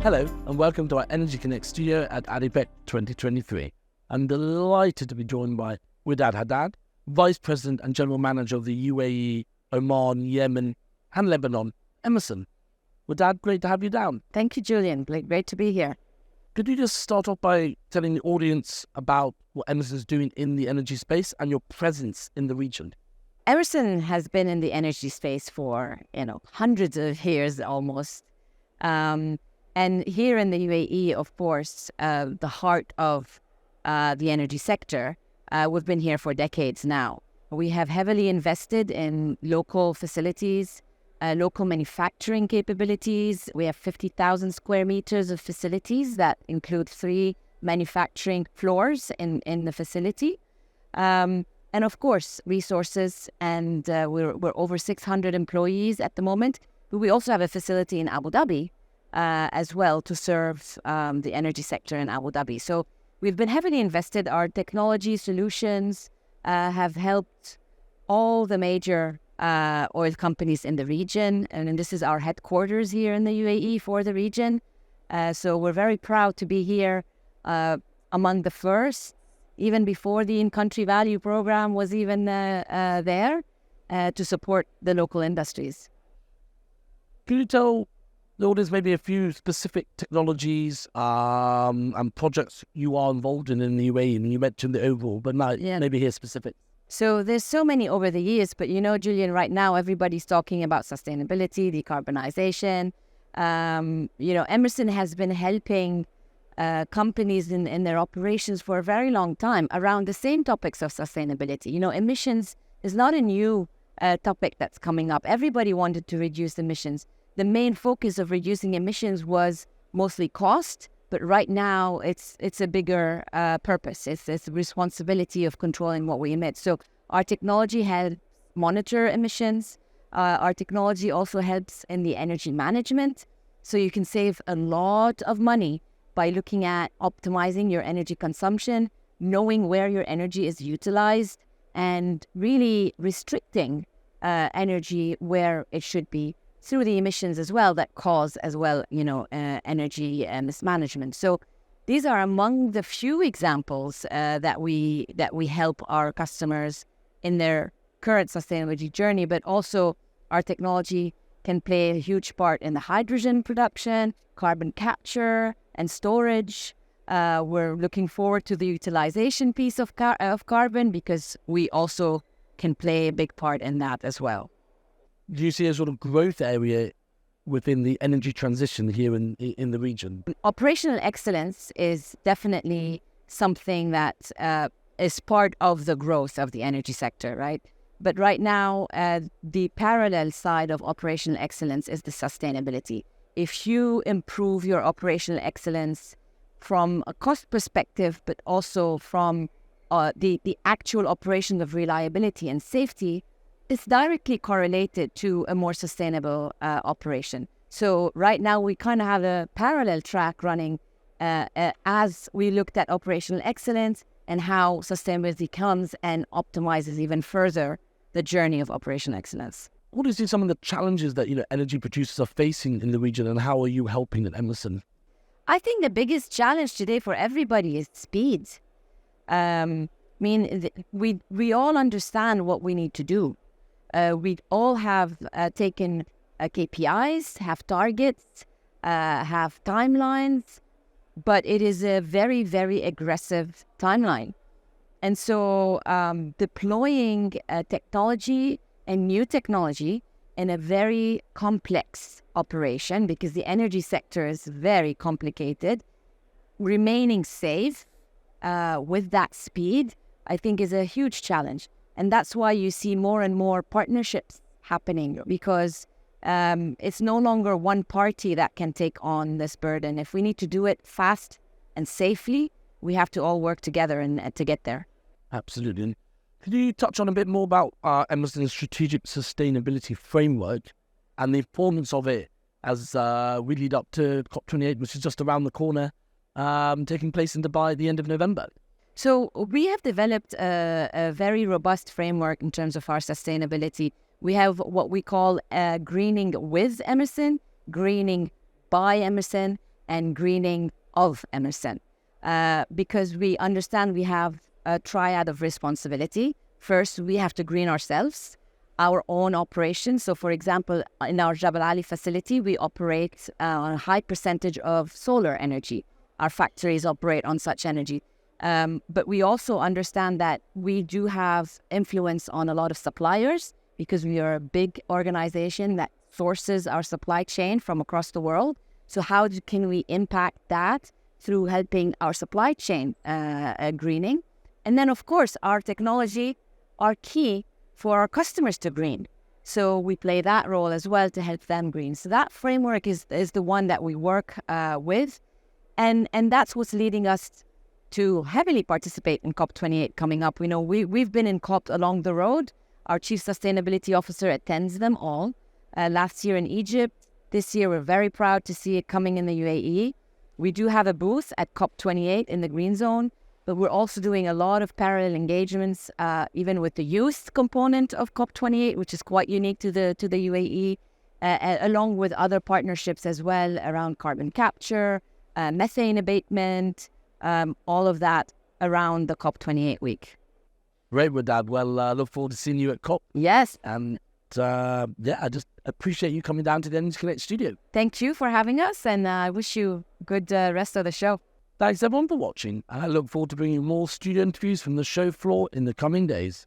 Hello and welcome to our Energy Connect studio at ADIPEC 2023. I'm delighted to be joined by Widad Haddad, Vice President and General Manager of the UAE, Oman, Yemen and Lebanon, Emerson. Widad, great to have you down. Thank you, Julian. Great to be here. Could you just start off by telling the audience about what Emerson is doing in the energy space and your presence in the region? Emerson has been in the energy space for, hundreds of years almost. And here in the UAE, of course, the heart of the energy sector, we've been here for decades now. We have heavily invested in local facilities, local manufacturing capabilities. We have 50,000 square meters of facilities that include 3 manufacturing floors in the facility. And of course, resources, and we're over 600 employees at the moment. But we also have a facility in Abu Dhabi as well to serve the energy sector in Abu Dhabi. So we've been heavily invested. Our technology solutions have helped all the major oil companies in the region. And this is our headquarters here in the UAE for the region. So we're very proud to be here among the first, even before the in-country value program was even there, to support the local industries. Can you tell the audience maybe a few specific technologies and projects you are involved in the UAE? And you mentioned the overall, but now maybe here specific. So there's so many over the years, but Julian, right now everybody's talking about sustainability, decarbonization. Emerson has been helping companies in their operations for a very long time around the same topics of sustainability. Emissions is not a new topic that's coming up. Everybody wanted to reduce emissions. The main focus of reducing emissions was mostly cost, but right now it's a bigger purpose. It's the responsibility of controlling what we emit. So our technology helps monitor emissions. Our technology also helps in the energy management. So you can save a lot of money by looking at optimizing your energy consumption, knowing where your energy is utilized, and really restricting energy where it should be, through the emissions as well that cause as well, energy mismanagement. So these are among the few examples that we help our customers in their current sustainability journey, but also our technology can play a huge part in the hydrogen production, carbon capture and storage. We're looking forward to the utilization piece of carbon, because we also can play a big part in that as well. Do you see a sort of growth area within the energy transition here in the region? Operational excellence is definitely something that is part of the growth of the energy sector, right? But right now, the parallel side of operational excellence is the sustainability. If you improve your operational excellence from a cost perspective, but also from the actual operation of reliability and safety, it's directly correlated to a more sustainable operation. So right now we kind of have a parallel track running as we looked at operational excellence and how sustainability comes and optimizes even further the journey of operational excellence. What is some of the challenges that energy producers are facing in the region, and how are you helping at Emerson? I think the biggest challenge today for everybody is speed. We all understand what we need to do. We all have taken KPIs, have targets, have timelines, but it is a very, very aggressive timeline. And so deploying technology and new technology in a very complex operation, because the energy sector is very complicated, remaining safe with that speed, I think is a huge challenge. And that's why you see more and more partnerships happening, because it's no longer one party that can take on this burden. If we need to do it fast and safely, we have to all work together and to get there. Absolutely. Could you touch on a bit more about Emerson's strategic sustainability framework and the importance of it as we lead up to COP28, which is just around the corner, taking place in Dubai at the end of November? So we have developed a very robust framework in terms of our sustainability. We have what we call greening with Emerson, greening by Emerson, and greening of Emerson. Because we understand we have a triad of responsibility. First, we have to green ourselves, our own operations. So, for example, in our Jabal Ali facility, we operate on a high percentage of solar energy. Our factories operate on such energy. But we also understand that we do have influence on a lot of suppliers because we are a big organization that sources our supply chain from across the world. So how can we impact that through helping our supply chain greening? And then, of course, our technology are key for our customers to green. So we play that role as well to help them green. So that framework is the one that we work with. And that's what's leading us to heavily participate in COP28 coming up. We've been in COP along the road. Our Chief Sustainability Officer attends them all. Last year in Egypt. This year, we're very proud to see it coming in the UAE. We do have a booth at COP28 in the Green Zone, but we're also doing a lot of parallel engagements, even with the youth component of COP28, which is quite unique to the UAE, along with other partnerships as well around carbon capture, methane abatement, all of that around the COP28 week. Great, Widad. Well, I look forward to seeing you at COP. Yes. I just appreciate you coming down to the Energy Connect studio. Thank you for having us, and I wish you a good rest of the show. Thanks everyone for watching, and I look forward to bringing more studio interviews from the show floor in the coming days.